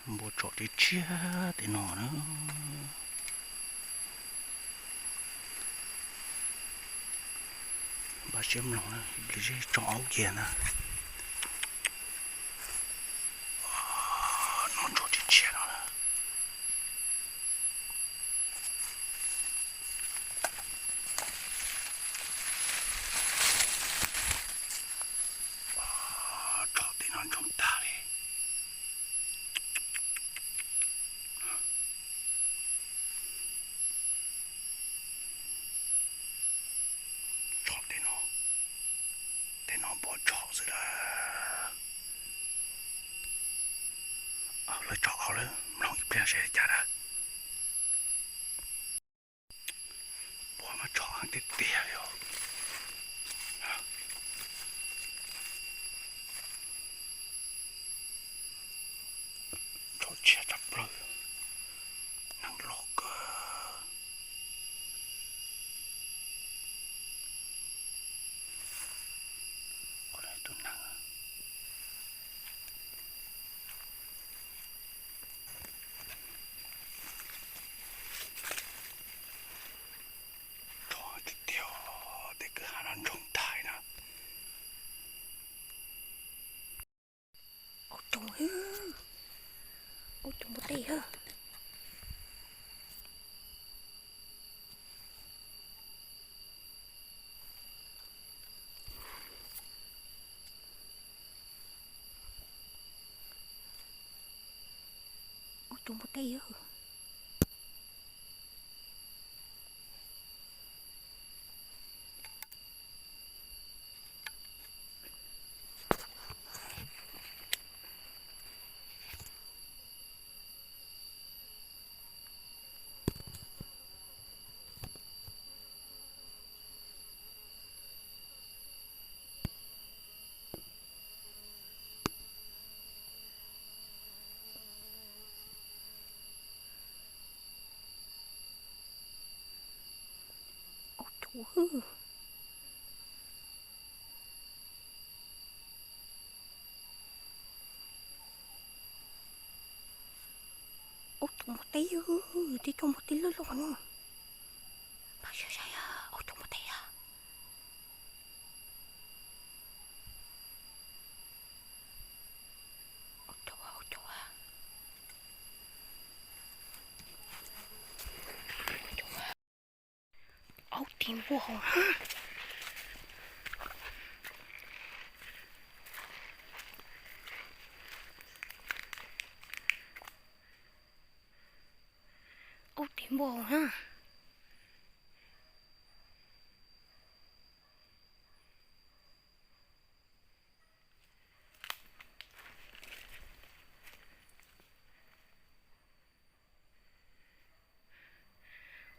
bộ trò đi chia thì nó nữa bà xem nó lấy cho áo kia nè nó trò đi chia nó là trò thì nó trong ta đi trò thì nó bỏ trò rồi là lấy trò áo lên lòng ít bia sẽ chả ra bỏ mà trò hàng tiệt tiệt rồi trò chia chập rồi năng lọc có đây tôi năng trò tiệt tiệt để cứ hà lan trong tài nè ôi trời một tí hả ôi trời một tí hả ôi trời ôi trời một tí hả tí cho một tí lớn luôn bao giờ vậy à ôi trời một tí à ôi trời ôi tìm vô hồn ôi tìm vô hồn ha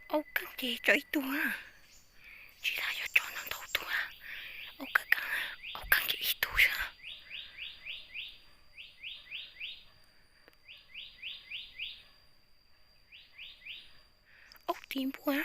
ôi cái gì trời tua chỉ là cho nó đầu tua ôi cái gì tua ôi tìm quá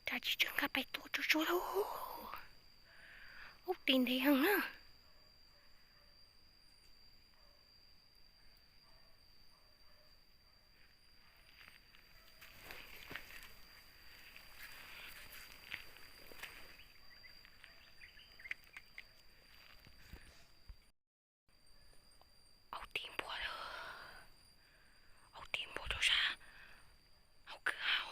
ta chỉ chẳng gặp bài tổ cho số đâu ôi tìm thấy hằng á ôi tìm bộ đâu ra ôi cứ hào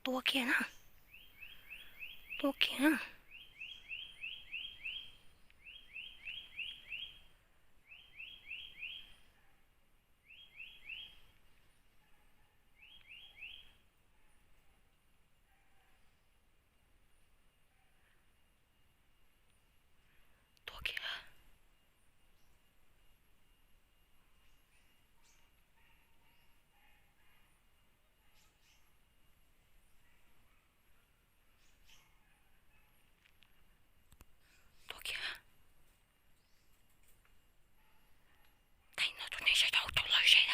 ตัวเขียนอะตัวเขียนอะตัวเขียนตัวเขียน睇那种那些有走了谁的？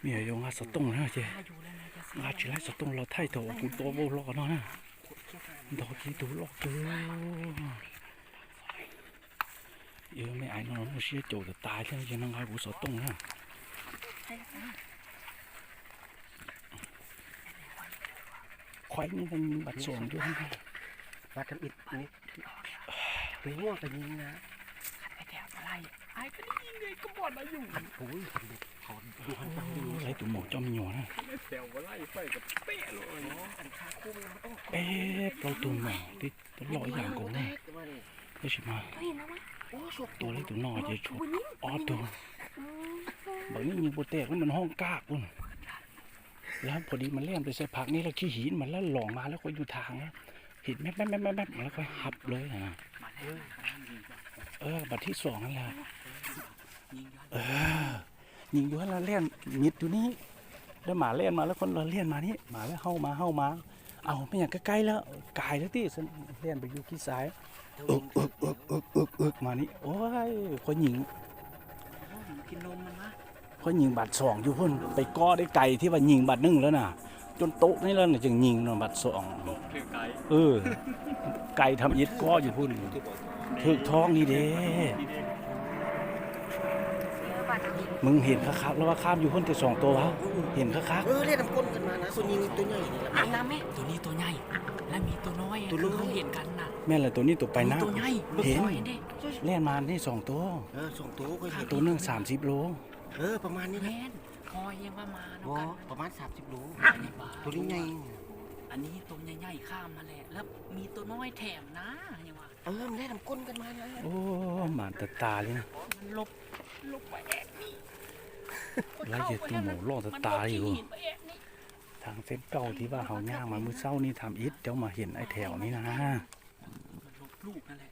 มีอะไรงาสตุ้งนะเจ๊งาจีไรสตุ้งเราไทยตัวกูโตโบลอกนะดอกกีตัวลอกตัวเยอะไม่ไอ้น้องเชี่ยโจจะตายแล้วยังนั่งไอ้กูสตุ้งนะควายนี่มันบัดส่งด้วยนะ มาทำอิดนี่ไปง่วงกันยิงนะ ไอ้แถวอะไรไอ้ก็ได้ยินไงก็บ่นมาอยู่ โอ้ยเขาดูหันฟังดู ไรตัวหมูจอมหยวนะ ไอ้แถวอะไรไปกับเป๊ะเลยเนาะ อันคาคุ้มนะโอ้ เอ๊ะเราตัวหมูที่ตัวลอยอย่างกูนะไม่ใช่มา ตัวเห็นแล้วมั้ย โอ้สว ตัวเล็กตัวน้อยจะชุบอ๋อตัวบางนี้ยิงโปรเตกแล้วมันห้องกากปุ่นแล้วพอดีมันเล่นไปใส่ผักนี่แล้วขี้หินมันแล้วหลงมาแล้วก็อยู่ทางแล้วหินแม่แล้วก็หับเลยนะบัดที่สองนั่นแหละยิงอยู่แล้วเล่นมิดอยู่นี่แล้วหมาเล่นมาแล้วคนเราเล่นมานี่หมาแล้วเข้ามาเอาไม่อยากใกล้ๆแล้วกายแล้วที่เล่นไปอยู่ที่ซ้ายมานี่โอ้ยคนยิง กินนมมันนะ เขายิงบาดสองอยู่พุ่นไปก้อได้ไก่ที่ว่ายิงบาดหนึ่งแล้วน่ะจนโต๊ะนี่แล้วน่ะจึงยิงบาดสอง ถือไก่ ไก่ทำอิดก้ออยู่พุ่นถึกท้องนี่เด้มึงเห็นคักๆแล้วว่าข้ามอยู่พุ่นแต่สองตัววะเห็นคัก เล่นน้ำก้นกันมานะคนยิงตัวใหญ่นี่แหละ ไอ้น้ำไหมตัวนี้ตัวใหญ่และมีตัวน้อยคือเขาเห็นกันน่ะ ๆแม่นละตัวนี้ตัวไปนะ ตัวใหญ่ เห็น เห็นดิ เล่นมานี่สองตัว สองตัวก็เห็น ตัวหนึง30 โล ประมาณนี้แหละ แม่นคอยยังว่ามาเนาะ อ๋อ กัน ประมาณ30 โล ในบ้าน ตัวนี้ใหญ่ อันนี้ตัวใหญ่ๆข้ามมาแหละแล้วมีตัวน้อยแถมนะยังว่า มันเล่นน้ำก้นกันมานะ โอ้หมาตาตาเลยนะ มันลบไปแอบนี่ แล้วจะตัวหมูล่อตาอยู่ มันลบที่หินไปแอบนี่ ทางเส้นเก่าที่ว่าเฮาย่างมามื้อเช้านี่ทำอิฐเจ้ามาเห็นไอ้แถวนี้นะ มันลบลูกนั่นแหละ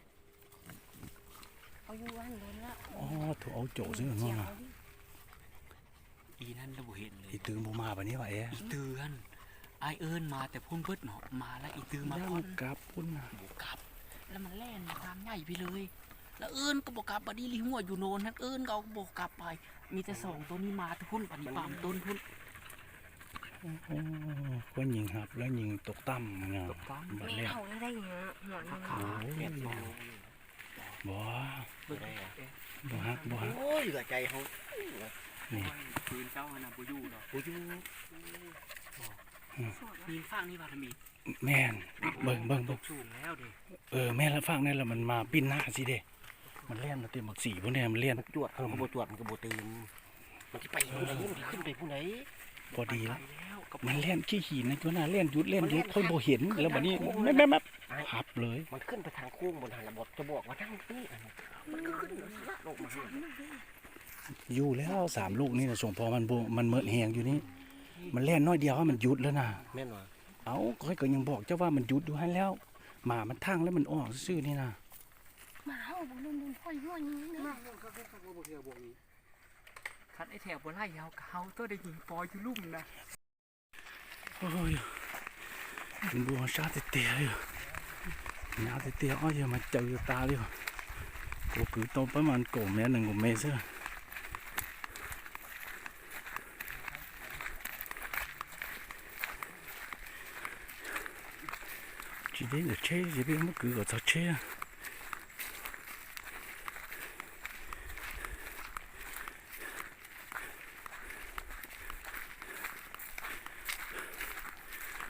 เอาอยู่วันเลยละ อ๋อถูกเอาโจซื้อเนาะ อีนั่นเราบ่เห็นเลย อีตือบ่มาบัดนี้ว่าเอ๊ะ อีเตือนไอเอิญมาแต่พุ่นเบิดเนาะมาแล้วอีตือมา ย่า ก่อน กลับพุ่นน่ะ บวกกลับ แล้วมันแล่นมาทางใหญ่ไปเลย แล้วเอิญก็บอกกลับบัดนี้ลิหัวอยู่โนนนั่นเอิญก็เอาบอกกลับไป มีแต่สองตัวนี้มาแต่พุ่นปัดนี้ปามต้นพุ่น โอ้ก็ยิงหับแล้วยิงตกต่ำนะบัด แม่ แรก เขาได้ยังไงหัวมัน โอ้ยบ่บ่ฮัก โอ้ยเหลือใจเขา นี่ ปืนเจ้าหนาบุยูเนาะ โอ้ย ยิงฟังนี่ว่าทำไม แม่นเบิ่ง สูงแล้วเด้ แม่นละฟังนี่ละมันมาปิ้นหน้าสิเด้มันเล่นมาเต็มบักสีพุ่นเนี่ยมันเล่น จวดเขาบ่จวดมันก็บ่ตื่นมันจะไปผู้ไหนมันขึ้นไปผู้ไหน พอดีแล้ว แล้วก็ มันเล่นขี้หินนะตัวน่ะเล่นหยุดค่อยบ่เห็นแล้วบัดนี้แม่หับเลย มันขึ้นไปทางโค้งบนหันระบบจะบอกว่านั่งนี่มันก็ขึ้นลากลงมา อยู่แล้ว3 ลูกนี่น่ะส่งพอมันเมิดแหงอยู่นี่มันเล่นน้อยเดียวว่ามันหยุดแล้วนะ แม่นว่ะ เอาค่อยก็ยังบอกเจ้าว่ามันหยุดอยู่ให้แล้วหมามันทั้งแล้วมันออกซื่อๆนี่นะ หมาเห่าบุญบุญพ่อยหัวนี้นะ คันไอแถวบ่ไล่เขาตัวได้ยิงปอยอยู่ลุ่มนะ โอ้ยมันบัวชาติเตี้ยอยู่น้าเตี้ยอ้อยมาเจอตาเลยกูคือโตประมาณโกเมตร1 กว่าเมตรซะchỉ biết là chế chỉ biết mất cứ ở sao chế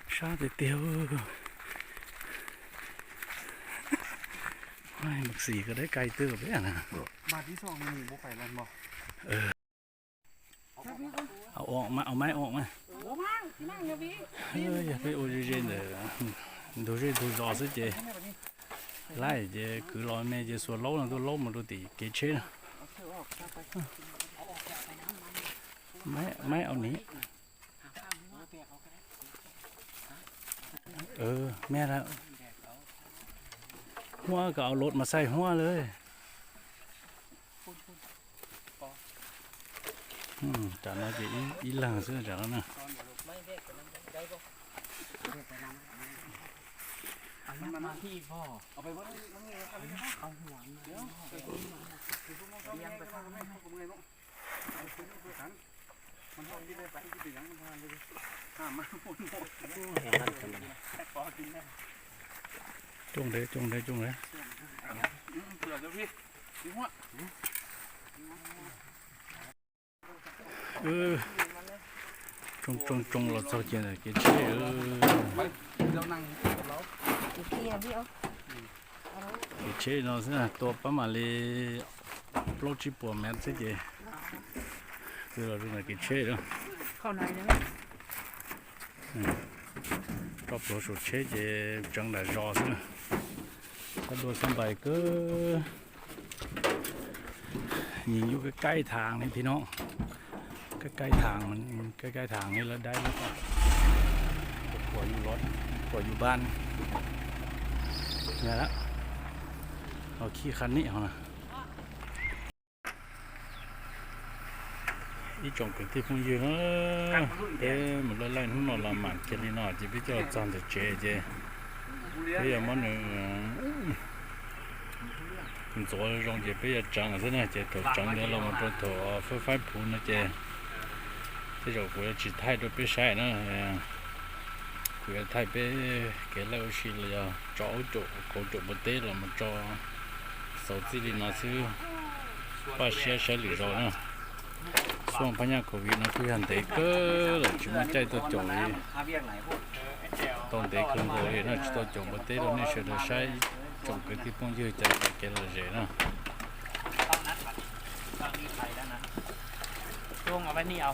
sao để tiêu ai mặc gì cái đấy cay tư biết à nè บาทที่สองมันบ่ไปแล้วบ่ เอาออกมาเอาไม้ออกมา โอ้มั่ง อย่าไปโอเจนเลยดูสิดูรอสิเจไล่เจคือรอแม่เจส่วนล้อตัวล้อมันตัวตีเกเชนไม่เอานี้แม่แล้วหัวก็เอารถมาใส่หัวเลยจากนั้นจะอีหลังเสื้อจากนั้นนะ มาที่พ่อ เอาไปว่า เอาหัวมาเลี้ยงไปข้างใน มันต้องที่ได้ไปที่ถึงมันทานเลยห้ามมาพูดหมด จงเลย เผื่อจะพี่ดีหัว จงเราเข้าใจเลยเกเช่ไปเดี๋ยวนั่งเรา อีกทีนะพี่เอา เกเช่เนาะสิตัวประมาณเลยโปรจิปัวแมสสิเจคือเราดูนะเกเช่เนาะ เข้าในนะ รอบโปรสุดเช่เจจังได้รอสินะถ้าดูสบายก็ยิงอยู่ใกล้ๆทางนี่พี่น้องใกล้ๆทางมันใกล้ๆทางนี่แล้วได้แล้วก็ปล่อยอยู่รถปล่อยอยู่บ้านเนี่ยละเอาขี้คันนี้เอานะอีจงเป็นที่พุ่งยืนมันไล่หุ่นนอนละหมันเจลิน่าจีพี่เจ้าจันจะเจเฮ้ยมัน做让这边也长着呢，这头长的了嘛，这头翻铺呢这，这就过来吃太多别晒呢，过来太别给老些了呀，找搞不得了嘛，找手机里那是把些里头呢，ส่วนพญาโควิดนะคือหันเด็กก็จุมาใจตัวจงเลยตอนเด็กคนโตเลยนะตัวจงบเตเราเนี่ยเชื่อใช้จงกันที่ป้องยืดใจแกละเจนะ ช่วงเอาไว้นี่เอา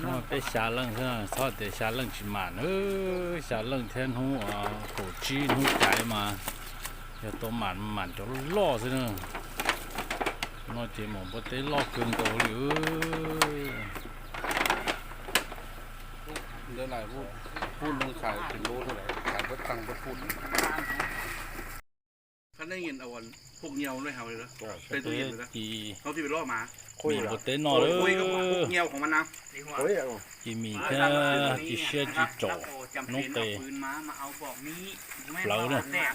มาไปชาลังใช่ไหมทอดแต่ชาลังชิมันชาลังแทนหูโหจีนหูใจมาอย่าตัวมันจะล่อใช่ไหมนอกจากหมอบเตล่อเกินตัวเลยเดี๋ยวไหนพูดลงขายถึงโลเท่าไหร่ขายก็ตังค์ก็พูดเขาได้ยินเอาวันพวกเงี้ยวด้วยเหรอเลยเป็นตัวเย็นเลยนะเขาที่ไปล่อมามีบเตนอเลย คุยกับพวกเงี้ยวของมันนะจีมีแค่จีเชี่ยจีจ่อน้องเตะ ปืนมาเอาบอกนี้ เราเนี่ย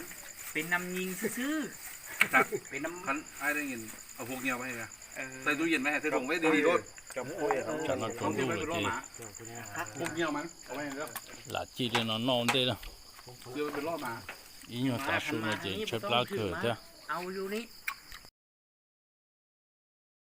เป็นน้ำยิงซื่อ เป็นน้ำพันไอ้ได้ยินเอาพวกเงี้ยวไปไงใส่ตู้เย็นไหมใส่ถุงไว้ดีๆก็ จากนั้นผมดูเลยที พวกเงี้ยวมันเอาไว้แล้ว หลาจีเลยนอนเด้อ เดี๋ยวไปล่อมา อีหนูตาชูเลยทีเช็ดปลาเกิดจ้ะ เอาอยู่นี่